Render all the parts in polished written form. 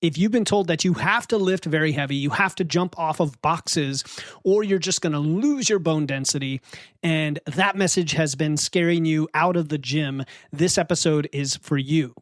If you've been told that you have to lift very heavy, you have to jump off of boxes, or you're just going to lose your bone density, and that message has been scaring you out of the gym, this episode is for you.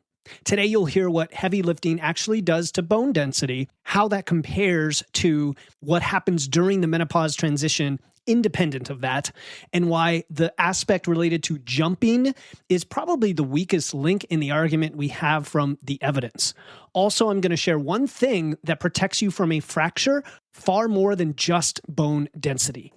Today, you'll hear what heavy lifting actually does to bone density, how that compares to what happens during the menopause transition independent of that, and why the aspect related to jumping is probably the weakest link in the argument we have from the evidence. Also, I'm going to share one thing that protects you from a fracture far more than just bone density.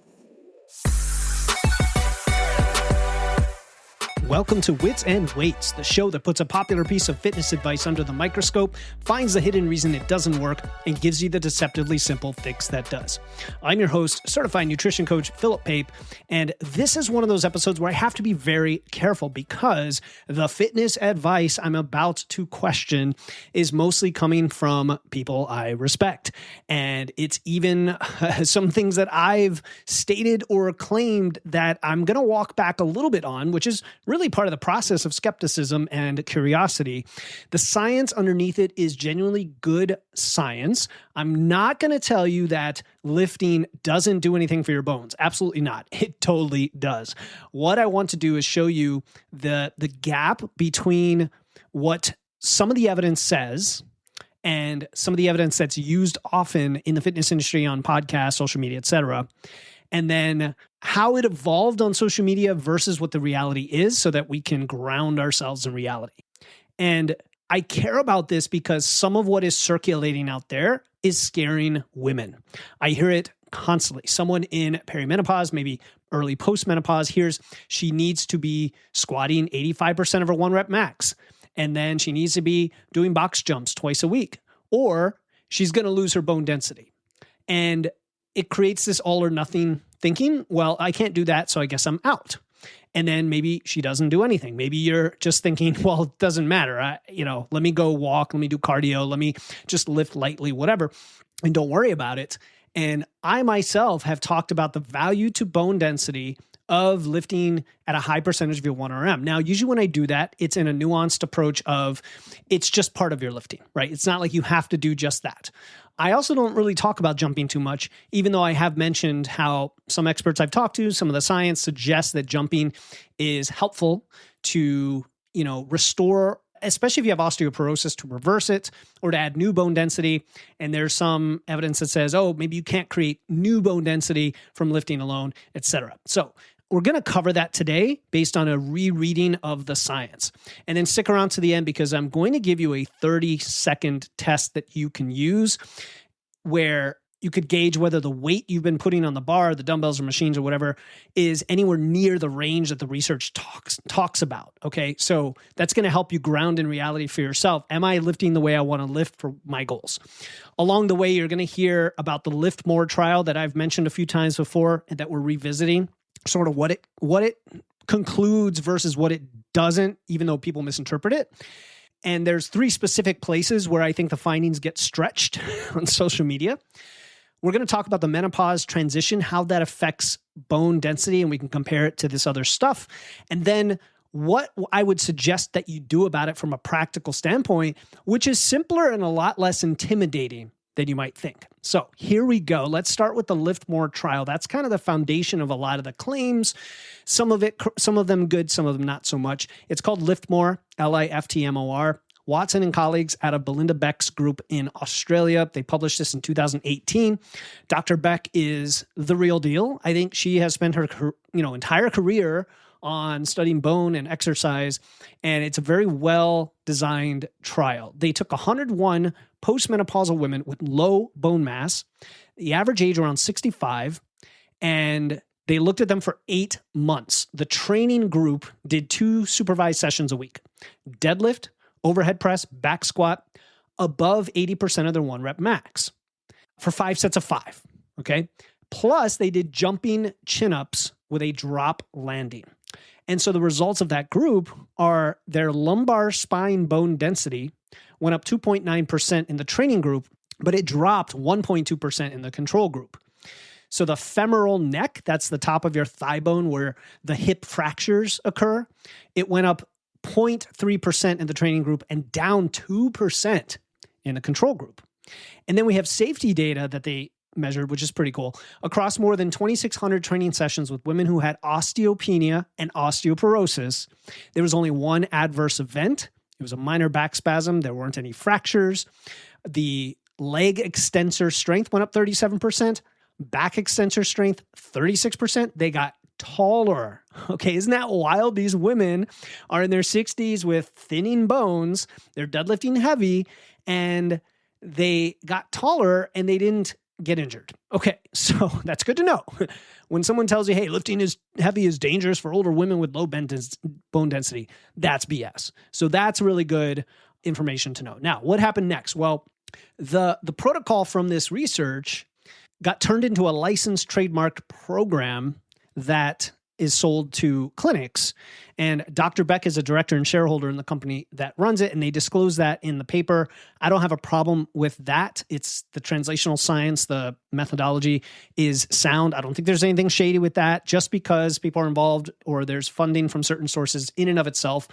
Welcome to Wits and Weights, the show that puts a popular piece of fitness advice under the microscope, finds the hidden reason it doesn't work, and gives you the deceptively simple fix that does. I'm your host, certified nutrition coach Philip Pape, and this is one of those episodes where I have to be very careful because the fitness advice I'm about to question is mostly coming from people I respect. And it's even some things that I've stated or claimed that I'm going to walk back a little bit on, which is really part of the process of skepticism and curiosity. The science underneath it is genuinely good science. I'm not going to tell you that lifting doesn't do anything for your bones. Absolutely not. It totally does. What I want to do is show you the gap between what some of the evidence says and some of the evidence that's used often in the fitness industry on podcasts, social media, etc., and then how it evolved on social media versus what the reality is so that we can ground ourselves in reality. And I care about this because some of what is circulating out there is scaring women. I hear it constantly. Someone in perimenopause, maybe early postmenopause, hears she needs to be squatting 85% of her 1 rep max. And then she needs to be doing box jumps twice a week, or she's going to lose her bone density. And it creates this all or nothing thinking. Well, I can't do that, so I guess I'm out. And then maybe she doesn't do anything. Maybe you're just thinking, well, it doesn't matter. Let me go walk, let me do cardio, let me just lift lightly, whatever, and don't worry about it. And I myself have talked about the value to bone density of lifting at a high percentage of your 1RM. Now, usually when I do that, it's in a nuanced approach of it's just part of your lifting, right? It's not like you have to do just that. I also don't really talk about jumping too much, even though I have mentioned how some experts I've talked to, some of the science suggests that jumping is helpful to, restore, especially if you have osteoporosis, to reverse it or to add new bone density. And there's some evidence that says, maybe you can't create new bone density from lifting alone, etc. So we're going to cover that today based on a rereading of the science. And then stick around to the end because I'm going to give you a 30-second test that you can use where you could gauge whether the weight you've been putting on the bar, the dumbbells or machines or whatever, is anywhere near the range that the research talks about. Okay, so that's going to help you ground in reality for yourself. Am I lifting the way I want to lift for my goals? Along the way, you're going to hear about the LIFTMORE trial that I've mentioned a few times before and that we're revisiting. Sort of what it concludes versus what it doesn't, even though people misinterpret it. And there's 3 specific places where I think the findings get stretched on social media. We're going to talk about the menopause transition, how that affects bone density, and we can compare it to this other stuff. And then what I would suggest that you do about it from a practical standpoint, which is simpler and a lot less intimidating than you might think. So here we go. Let's start with the LIFTMORE trial. That's kind of the foundation of a lot of the claims. Some of them good, some of them not so much. It's called LIFTMORE, LIFTMOR. Watson and colleagues out of Belinda Beck's group in Australia. They published this in 2018. Dr. Beck is the real deal. I think she has spent her entire career on studying bone and exercise, and it's a very well-designed trial. They took 101 postmenopausal women with low bone mass, the average age around 65, and they looked at them for 8 months. The training group did 2 supervised sessions a week, deadlift, overhead press, back squat, above 80% of their 1 rep max for 5 sets of 5, okay? Plus, they did jumping chin-ups with a drop landing. And so the results of that group are their lumbar spine bone density went up 2.9% in the training group, but it dropped 1.2% in the control group. So the femoral neck, that's the top of your thigh bone where the hip fractures occur, it went up 0.3% in the training group and down 2% in the control group. And then we have safety data that they measured, which is pretty cool. Across more than 2,600 training sessions with women who had osteopenia and osteoporosis, there was only one adverse event. It was a minor back spasm. There weren't any fractures. The leg extensor strength went up 37%. Back extensor strength, 36%. They got taller. Okay, isn't that wild? These women are in their 60s with thinning bones. They're deadlifting heavy, and they got taller, and they didn't get injured. Okay, so that's good to know. When someone tells you, hey, lifting is heavy is dangerous for older women with low bone density, that's BS. So that's really good information to know. Now, what happened next? Well, the protocol from this research got turned into a licensed trademarked program that is sold to clinics. And Dr. Beck is a director and shareholder in the company that runs it, and they disclose that in the paper. I don't have a problem with that. It's the translational science, the methodology is sound. I don't think there's anything shady with that. Just because people are involved or there's funding from certain sources in and of itself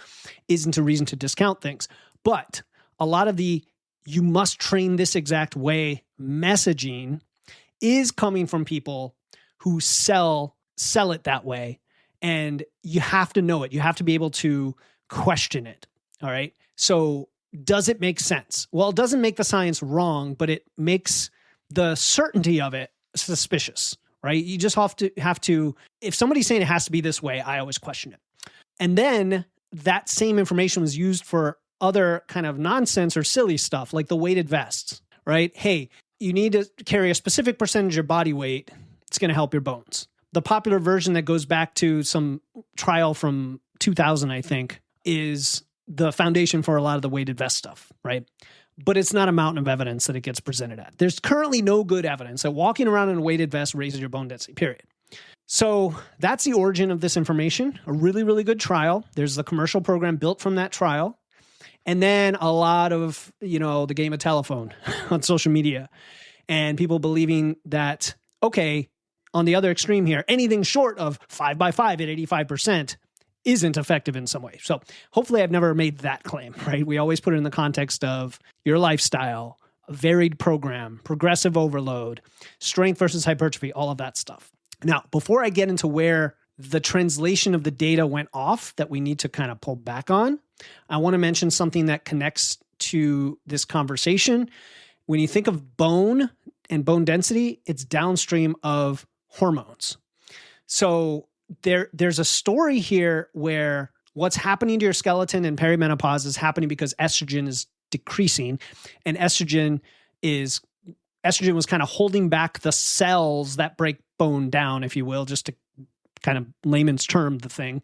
isn't a reason to discount things. But a lot of the you must train this exact way messaging is coming from people who sell it that way. And you have to know it. You have to be able to question it. All right. So does it make sense? Well, it doesn't make the science wrong, but it makes the certainty of it suspicious, right? You just have to, if somebody's saying it has to be this way, I always question it. And then that same information was used for other kind of nonsense or silly stuff like the weighted vests, right? Hey, you need to carry a specific percentage of body weight. It's going to help your bones. The popular version that goes back to some trial from 2000, I think, is the foundation for a lot of the weighted vest stuff, right? But it's not a mountain of evidence that it gets presented at. There's currently no good evidence that walking around in a weighted vest raises your bone density, period. So that's the origin of this information, a really, really good trial. There's the commercial program built from that trial. And then a lot of, the game of telephone on social media and people believing that, okay, on the other extreme here, anything short of 5x5 at 85% isn't effective in some way. So hopefully I've never made that claim, right? We always put it in the context of your lifestyle, a varied program, progressive overload, strength versus hypertrophy, all of that stuff. Now, before I get into where the translation of the data went off that we need to kind of pull back on, I want to mention something that connects to this conversation. When you think of bone and bone density, it's downstream of hormones. So there's a story here where what's happening to your skeleton in perimenopause is happening because estrogen is decreasing, and estrogen was kind of holding back the cells that break bone down, if you will, just to kind of layman's term the thing.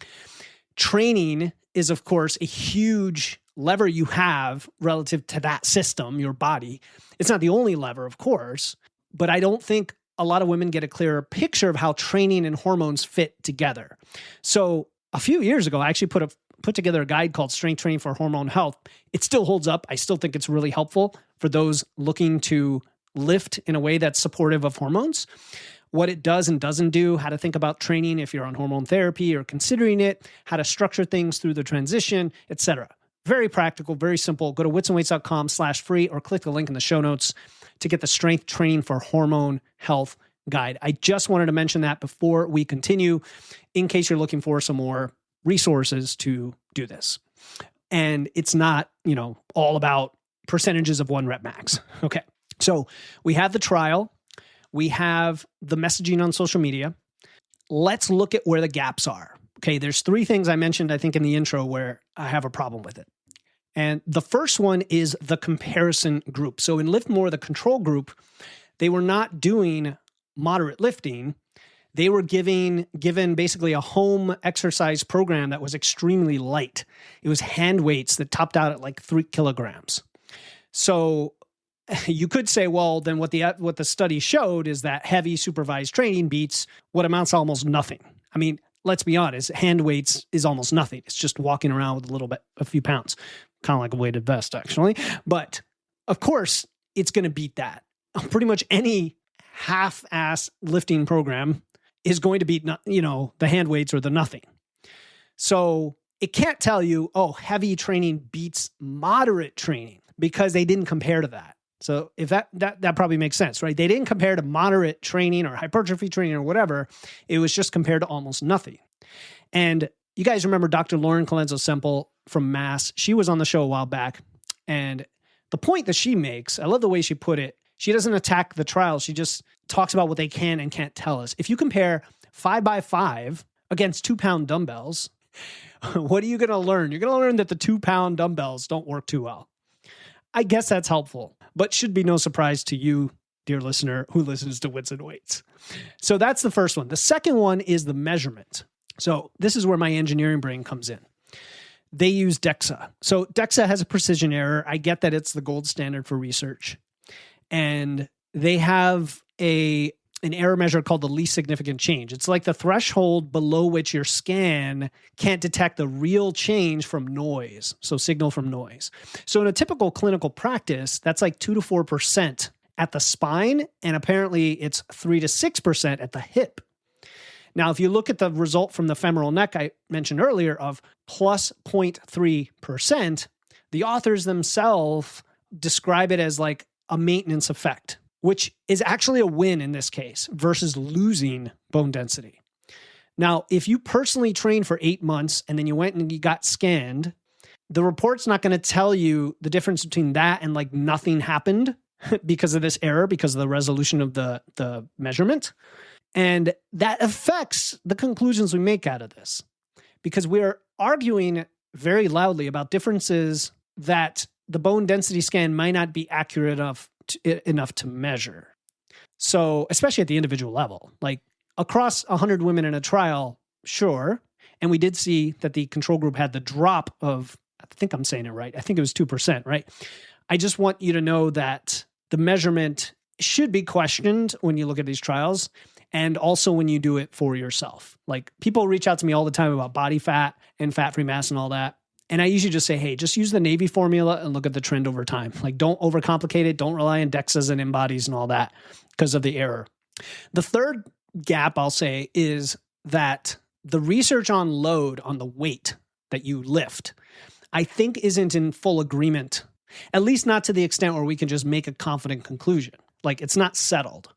Training is, of course, a huge lever you have relative to that system, your body. It's not the only lever, of course, but I don't think a lot of women get a clearer picture of how training and hormones fit together. So a few years ago, I actually put together a guide called Strength Training for Hormone Health. It still holds up. I still think it's really helpful for those looking to lift in a way that's supportive of hormones. What it does and doesn't do, how to think about training if you're on hormone therapy or considering it, how to structure things through the transition, etc. Very practical, very simple. Go to witsandweights.com/free or click the link in the show notes to get the Strength Training for Hormone Health guide. I just wanted to mention that before we continue, in case you're looking for some more resources to do this. And it's not, all about percentages of 1 rep max. Okay. So we have the trial. We have the messaging on social media. Let's look at where the gaps are. Okay, there's 3 things I mentioned, I think, in the intro where I have a problem with it. And the first one is the comparison group. So in LIFTMORE, the control group, they were not doing moderate lifting. They were given basically a home exercise program that was extremely light. It was hand weights that topped out at like 3 kilograms. So you could say, well, then what the study showed is that heavy supervised training beats what amounts to almost nothing. I mean, let's be honest, hand weights is almost nothing. It's just walking around with a few pounds, kind of like a weighted vest, actually. But of course, it's going to beat that. Pretty much any half-ass lifting program is going to beat, the hand weights or the nothing. So it can't tell you, heavy training beats moderate training. because they didn't compare to that. So if that probably makes sense, right? They didn't compare to moderate training or hypertrophy training or whatever. It was just compared to almost nothing. And you guys remember Dr. Lauren Colenso-Semple from Mass. She was on the show a while back. And the point that she makes, I love the way she put it. She doesn't attack the trials. She just talks about what they can and can't tell us. If you compare 5x5 against 2-pound dumbbells, what are you going to learn? You're going to learn that the 2-pound dumbbells don't work too well. I guess that's helpful, but should be no surprise to you, dear listener, who listens to Wits and Weights. So that's the first one. The second one is the measurement. So this is where my engineering brain comes in. They use DEXA. So DEXA has a precision error. I get that it's the gold standard for research. And they have an error measure called the least significant change. It's like the threshold below which your scan can't detect the real change from noise, so signal from noise. So in a typical clinical practice, that's like 2 to 4% at the spine, and apparently it's 3 to 6% at the hip. Now, if you look at the result from the femoral neck I mentioned earlier of plus 0.3%, the authors themselves describe it as like a maintenance effect, which is actually a win in this case versus losing bone density. Now, if you personally trained for 8 months and then you went and you got scanned, the report's not going to tell you the difference between that and like nothing happened because of this error, because of the resolution of the measurement. And that affects the conclusions we make out of this, because we're arguing very loudly about differences that the bone density scan might not be accurate enough to measure. So, especially at the individual level, like across 100 women in a trial, sure. And we did see that the control group had the drop of, I think I'm saying it right, I think it was 2%, right? I just want you to know that the measurement should be questioned when you look at these trials, and also when you do it for yourself. Like, people reach out to me all the time about body fat and fat-free mass and all that. And I usually just say, hey, just use the Navy formula and look at the trend over time. Like, don't overcomplicate it. Don't rely on DEXAs and embodies and all that because of the error. The third gap, I'll say, is that the research on load, on the weight that you lift, I think isn't in full agreement, at least not to the extent where we can just make a confident conclusion. Like, it's not settled.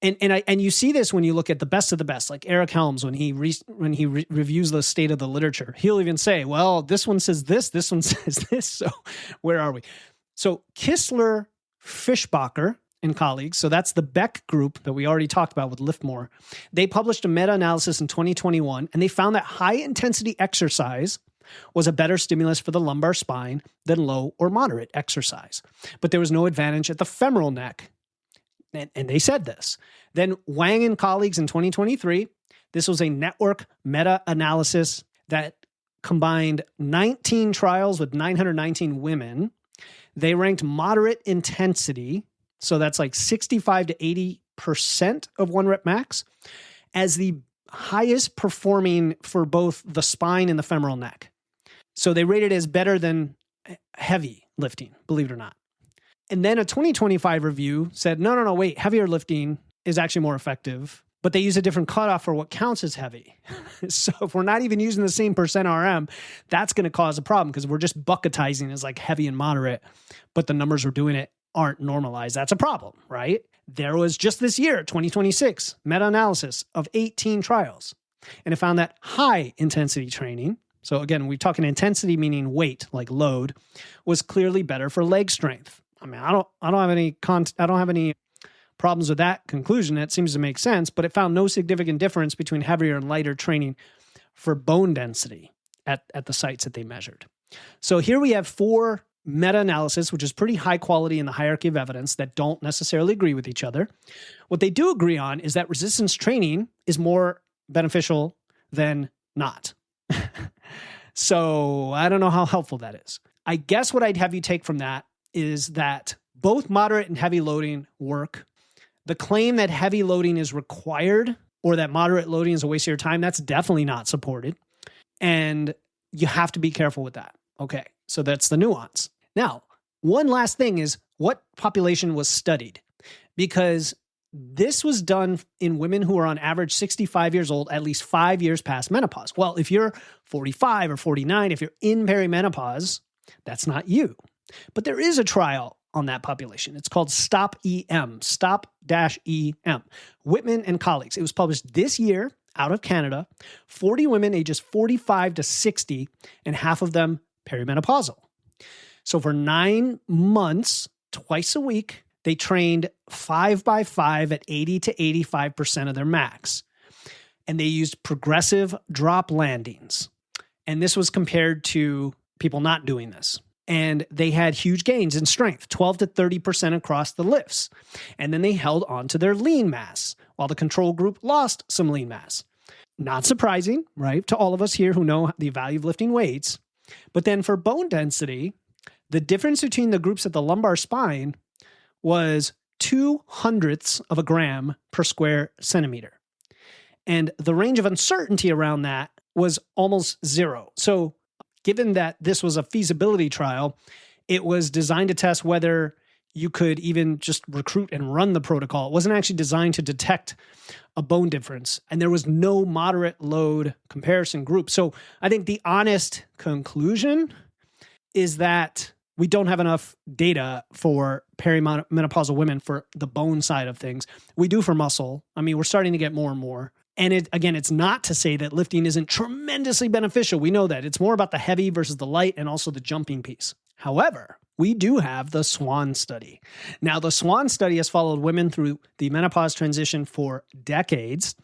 And you see this when you look at the best of the best, like Eric Helms, when he reviews the state of the literature, he'll even say, well, this one says this one says this. So where are we? So Kistler, Fischbacher, and colleagues, so that's the Beck group that we already talked about with LIFTMORE, they published a meta-analysis in 2021, and they found that high-intensity exercise was a better stimulus for the lumbar spine than low or moderate exercise. But there was no advantage at the femoral neck. And they said this. Then Wang and colleagues in 2023, this was a network meta-analysis that combined 19 trials with 919 women. They ranked moderate intensity, so that's like 65 to 80% of 1 rep max, as the highest performing for both the spine and the femoral neck. So they rated it as better than heavy lifting, believe it or not. And then a 2025 review said, no, wait, heavier lifting is actually more effective, but they use a different cutoff for what counts as heavy. So if we're not even using the same percent RM, that's going to cause a problem, because we're just bucketizing as like heavy and moderate, but the numbers we're doing it aren't normalized. That's a problem, right? There was just this year, 2026, meta-analysis of 18 trials, and it found that high intensity training, so again, we're talking intensity meaning weight, like load, was clearly better for leg strength. I mean, I don't have any problems with that conclusion. That seems to make sense, but it found no significant difference between heavier and lighter training for bone density at the sites that they measured. So here we have 4 meta-analysis, which is pretty high quality in the hierarchy of evidence, that don't necessarily agree with each other. What they do agree on is that resistance training is more beneficial than not. So I don't know how helpful that is. I guess what I'd have you take from that is that both moderate and heavy loading work. The claim that heavy loading is required or that moderate loading is a waste of your time, that's definitely not supported. And you have to be careful with that. Okay, so that's the nuance. Now, one last thing is what population was studied, because this was done in women who are on average 65 years old, at least 5 years past menopause. Well, if you're 45 or 49, if you're in perimenopause, that's not you. But there is a trial on that population. It's called STOP-EM, Stop-EM, Whitman and colleagues. It was published this year out of Canada, 40 women ages 45 to 60, and half of them perimenopausal. So for 9 months, twice a week, they trained 5x5 at 80 to 85% of their max. And they used progressive drop landings. And this was compared to people not doing this. And they had huge gains in strength, 12 to 30% across the lifts. And then they held on to their lean mass, while the control group lost some lean mass. Not surprising, right, to all of us here who know the value of lifting weights. But then for bone density, the difference between the groups at the lumbar spine was 0.02 of a gram per square centimeter. And the range of uncertainty around that was almost zero. So given that this was a feasibility trial, it was designed to test whether you could even just recruit and run the protocol. It wasn't actually designed to detect a bone difference. And there was no moderate load comparison group. So I think the honest conclusion is that we don't have enough data for perimenopausal women for the bone side of things. We do for muscle. I mean, we're starting to get more and more. And it's not to say that lifting isn't tremendously beneficial. We know that. It's more about the heavy versus the light and also the jumping piece. However, we do have the SWAN study. Now, the SWAN study has followed women through the menopause transition for decades,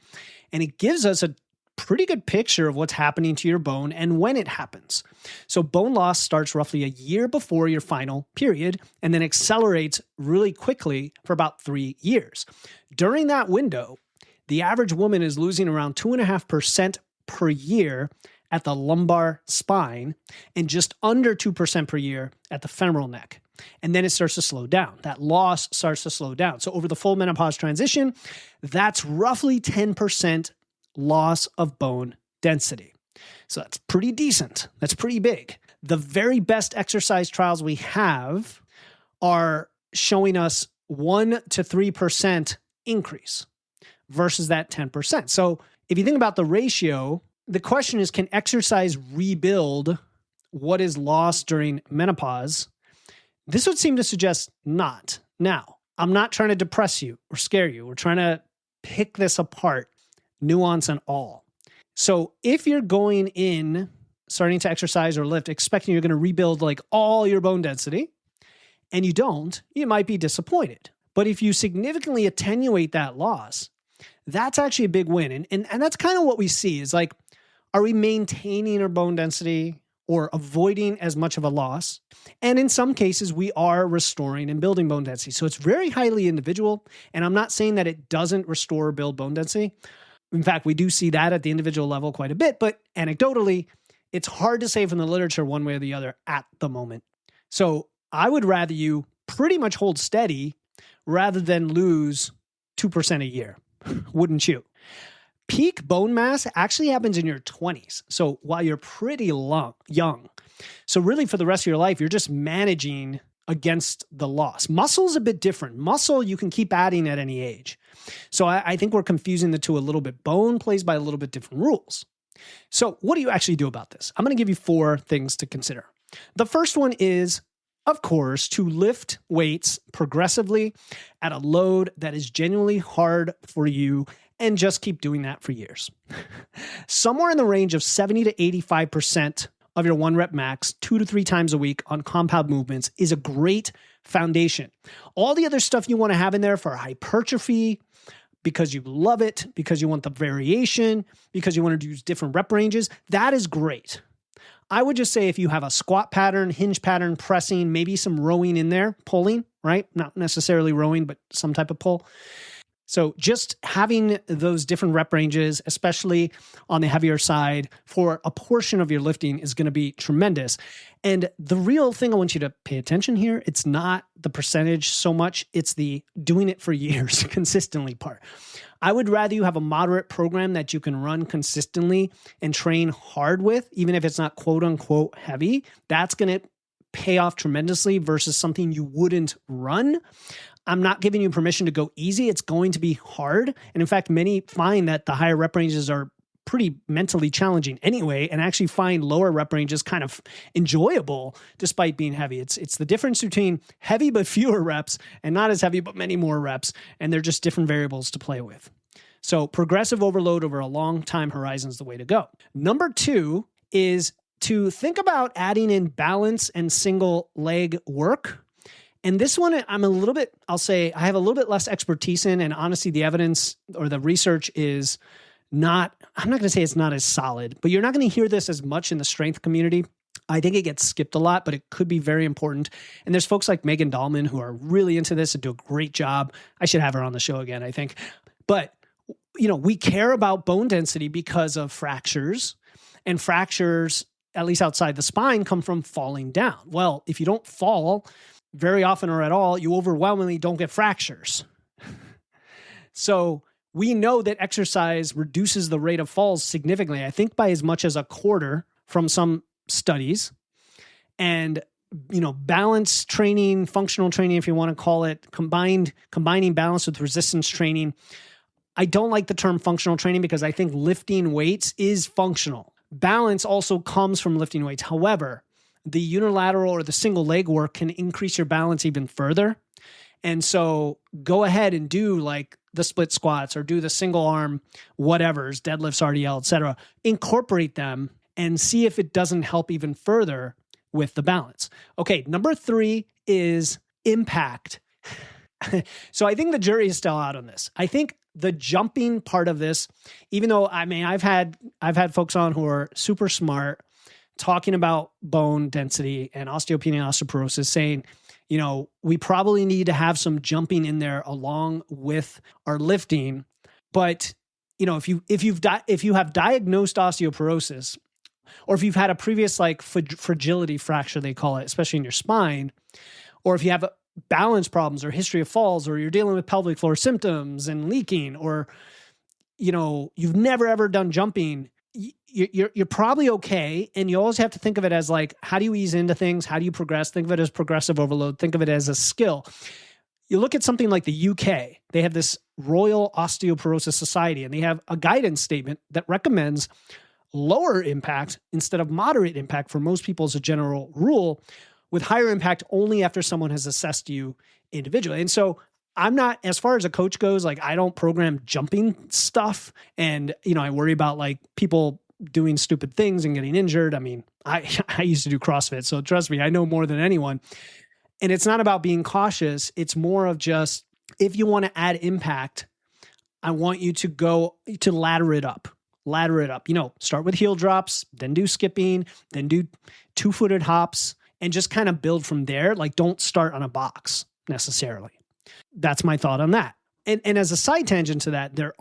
and it gives us a pretty good picture of what's happening to your bone and when it happens. So bone loss starts roughly a year before your final period and then accelerates really quickly for about 3 years. During that window, the average woman is losing around 2.5% per year at the lumbar spine and just under 2% per year at the femoral neck. And then it starts to slow down. That loss starts to slow down. So over the full menopause transition, that's roughly 10% loss of bone density. So that's pretty decent. That's pretty big. The very best exercise trials we have are showing us 1 to 3% increase versus that 10%. So if you think about the ratio, the question is, can exercise rebuild what is lost during menopause? This would seem to suggest not. Now, I'm not trying to depress you or scare you. We're trying to pick this apart, nuance and all. So if you're going in, starting to exercise or lift, expecting you're going to rebuild like all your bone density, and you don't, you might be disappointed. But if you significantly attenuate that loss, that's actually a big win. And that's kind of what we see is like, are we maintaining our bone density or avoiding as much of a loss? And in some cases, we are restoring and building bone density. So it's very highly individual. And I'm not saying that it doesn't restore or build bone density. In fact, we do see that at the individual level quite a bit. But anecdotally, it's hard to say from the literature one way or the other at the moment. So I would rather you pretty much hold steady rather than lose 2% a year. Wouldn't you? Peak bone mass actually happens in your 20s. So while you're pretty young. So really for the rest of your life, you're just managing against the loss. Muscle is a bit different. Muscle, you can keep adding at any age. So I think we're confusing the two a little bit. Bone plays by a little bit different rules. So what do you actually do about this? I'm going to give you 4 things to consider. The first one is, of course, to lift weights progressively at a load that is genuinely hard for you and just keep doing that for years. Somewhere in the range of 70 to 85% of your 1 rep max 2 to 3 times a week on compound movements is a great foundation. All the other stuff you want to have in there for hypertrophy, because you love it, because you want the variation, because you want to use different rep ranges, that is great. I would just say if you have a squat pattern, hinge pattern, pressing, maybe some rowing in there, pulling, right? Not necessarily rowing, but some type of pull. So just having those different rep ranges, especially on the heavier side for a portion of your lifting is going to be tremendous. And the real thing I want you to pay attention here, it's not the percentage so much, it's the doing it for years consistently part. I would rather you have a moderate program that you can run consistently and train hard with, even if it's not quote unquote heavy. That's going to pay off tremendously versus something you wouldn't run. I'm not giving you permission to go easy. It's going to be hard. And in fact, many find that the higher rep ranges are pretty mentally challenging anyway, and actually find lower rep ranges kind of enjoyable despite being heavy. It's the difference between heavy but fewer reps and not as heavy but many more reps, and they're just different variables to play with. So progressive overload over a long time horizon is the way to go. Number 2 is to think about adding in balance and single leg work. And this one, I'll say I have a little bit less expertise in, and honestly, the evidence or the research is I'm not going to say it's not as solid, but you're not going to hear this as much in the strength community. I think it gets skipped a lot, but it could be very important. And there's folks like Megan Dahlman who are really into this and do a great job. I should have her on the show again, I think. But, we care about bone density because of fractures, and fractures, at least outside the spine, come from falling down. Well, if you don't fall very often or at all, you overwhelmingly don't get fractures. So we know that exercise reduces the rate of falls significantly, I think by as much as a quarter from some studies. And, balance training, functional training, if you want to call it, combining balance with resistance training. I don't like the term functional training because I think lifting weights is functional. Balance also comes from lifting weights. However, the unilateral or the single leg work can increase your balance even further. And so go ahead and do like the split squats or do the single arm whatevers, deadlifts, RDL, etc. Incorporate them and see if it doesn't help even further with the balance. Okay, number 3 is impact. So I think the jury is still out on this. I think the jumping part of this, even though I've had folks on who are super smart talking about bone density and osteopenia and osteoporosis, saying, we probably need to have some jumping in there along with our lifting. But, if you have diagnosed osteoporosis, or if you've had a previous like fragility fracture, they call it, especially in your spine, or if you have balance problems or history of falls, or you're dealing with pelvic floor symptoms and leaking, or, you've never ever done jumping, you're probably okay. And you always have to think of it as like, how do you ease into things? How do you progress? Think of it as progressive overload. Think of it as a skill. You look at something like the UK, they have this Royal Osteoporosis Society, and they have a guidance statement that recommends lower impact instead of moderate impact for most people as a general rule, with higher impact only after someone has assessed you individually. And so I'm not, as far as a coach goes, like I don't program jumping stuff. And, I worry about like people doing stupid things and getting injured. I used to do CrossFit, so trust me, I know more than anyone. And it's not about being cautious. It's more of just, if you want to add impact, I want you to go to ladder it up. Start with heel drops, then do skipping, then do 2-footed hops, and just kind of build from there. Like, don't start on a box necessarily. That's my thought on that. And as a side tangent to that, there's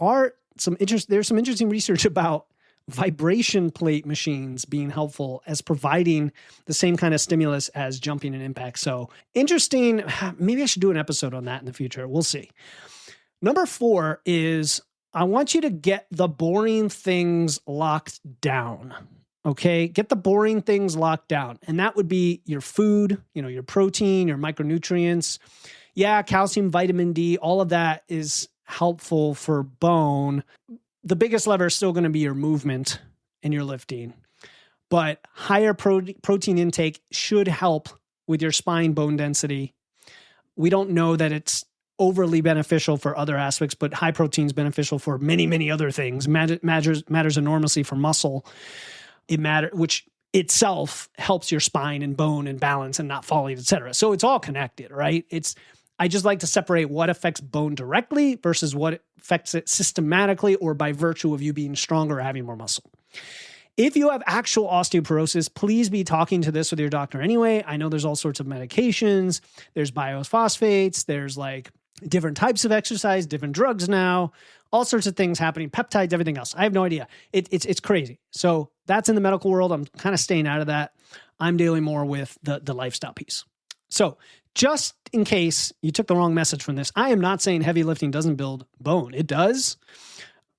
some interesting research about vibration plate machines being helpful as providing the same kind of stimulus as jumping and impact. So interesting. Maybe I should do an episode on that in the future. We'll see. Number 4 is I want you to get the boring things locked down. Okay, get the boring things locked down. And that would be your food, your protein, your micronutrients. Yeah, calcium, vitamin D, all of that is helpful for bone. The biggest lever is still going to be your movement and your lifting. But higher protein intake should help with your spine bone density. We don't know that it's overly beneficial for other aspects, but high protein is beneficial for many, many other things. Matters enormously for muscle. Which itself helps your spine and bone and balance and not falling, etc. So it's all connected, right? I just like to separate what affects bone directly versus what affects it systematically or by virtue of you being stronger or having more muscle. If you have actual osteoporosis, please be talking to this with your doctor anyway. I know there's all sorts of medications. There's biophosphates. There's like different types of exercise, different drugs now, all sorts of things happening, peptides, everything else. I have no idea. It's crazy. So that's in the medical world. I'm kind of staying out of that. I'm dealing more with the lifestyle piece. So just in case you took the wrong message from this, I am not saying heavy lifting doesn't build bone. It does.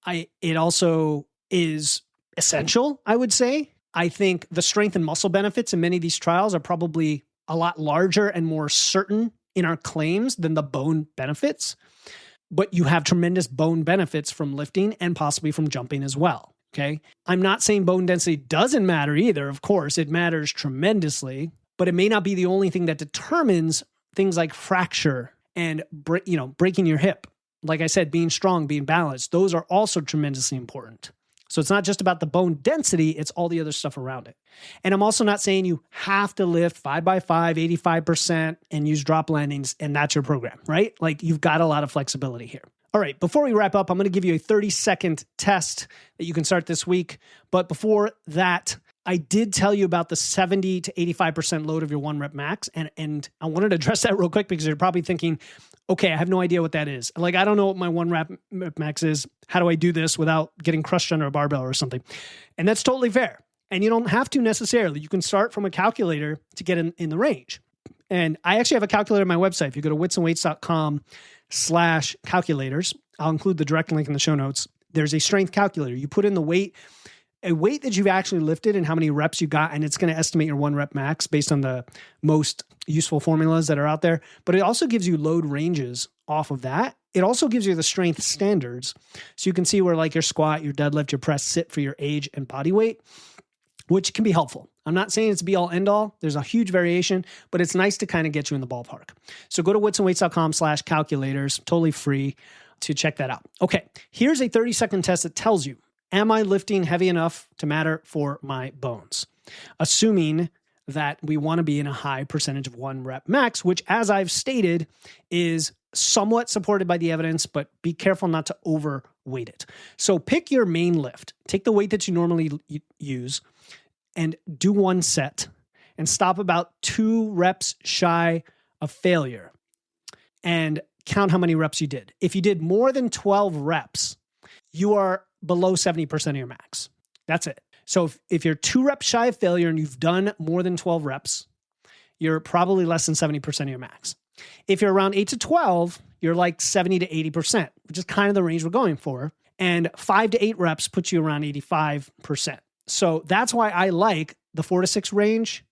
It also is essential, I would say. I think the strength and muscle benefits in many of these trials are probably a lot larger and more certain in our claims than the bone benefits. But you have tremendous bone benefits from lifting and possibly from jumping as well. Okay. I'm not saying bone density doesn't matter either. Of course, it matters tremendously, but it may not be the only thing that determines things like fracture and breaking your hip. Like I said, being strong, being balanced, those are also tremendously important. So it's not just about the bone density, it's all the other stuff around it. And I'm also not saying you have to lift 5x5, 85% and use drop landings and that's your program, right? Like you've got a lot of flexibility here. All right, before we wrap up, I'm going to give you a 30-second test that you can start this week. But before that, I did tell you about the 70 to 85% load of your 1 rep max. And I wanted to address that real quick because you're probably thinking, okay, I have no idea what that is. Like, I don't know what my 1 rep max is. How do I do this without getting crushed under a barbell or something? And that's totally fair. And you don't have to necessarily. You can start from a calculator to get in the range. And I actually have a calculator on my website. If you go to witsandweights.com/calculators, I'll include the direct link in the show notes. There's a strength calculator. You put in the weight, a weight that you've actually lifted and how many reps you got, and it's going to estimate your 1 rep max based on the most useful formulas that are out there. But it also gives you load ranges off of that. It also gives you the strength standards. So you can see where like your squat, your deadlift, your press sit for your age and body weight, which can be helpful. I'm not saying it's be all end all. There's a huge variation, but it's nice to kind of get you in the ballpark. So go to witsandweights.com/calculators, totally free to check that out. Okay, here's a 30-second test that tells you, am I lifting heavy enough to matter for my bones? Assuming that we want to be in a high percentage of 1 rep max, which as I've stated is somewhat supported by the evidence, but be careful not to overweight it. So pick your main lift. Take the weight that you normally use and do 1 set and stop about 2 reps shy of failure and count how many reps you did. If you did more than 12 reps, you are below 70% of your max. That's it. So if you're 2 reps shy of failure and you've done more than 12 reps, you're probably less than 70% of your max. If you're around 8 to 12, you're like 70 to 80%, which is kind of the range we're going for. And 5 to 8 reps puts you around 85%. So that's why I like the 4 to 6 range.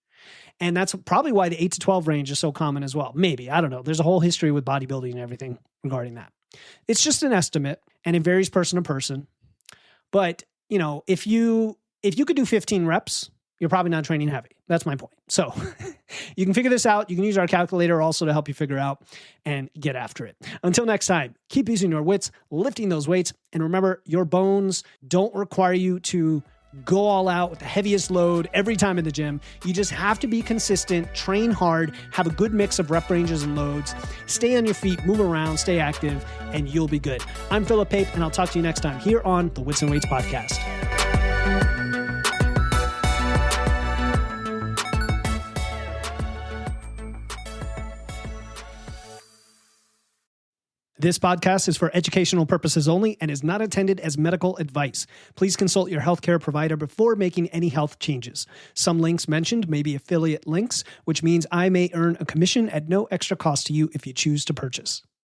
And that's probably why the 8 to 12 range is so common as well. Maybe, I don't know. There's a whole history with bodybuilding and everything regarding that. It's just an estimate and it varies person to person. But, if you could do 15 reps, you're probably not training heavy. That's my point. So you can figure this out. You can use our calculator also to help you figure out and get after it. Until next time, keep using your wits, lifting those weights. And remember, your bones don't require you to go all out with the heaviest load every time in the gym. You just have to be consistent, train hard, have a good mix of rep ranges and loads, stay on your feet, move around, stay active, and you'll be good. I'm Philip Pape, and I'll talk to you next time here on the Wits and Weights podcast. This podcast is for educational purposes only and is not intended as medical advice. Please consult your healthcare provider before making any health changes. Some links mentioned may be affiliate links, which means I may earn a commission at no extra cost to you if you choose to purchase.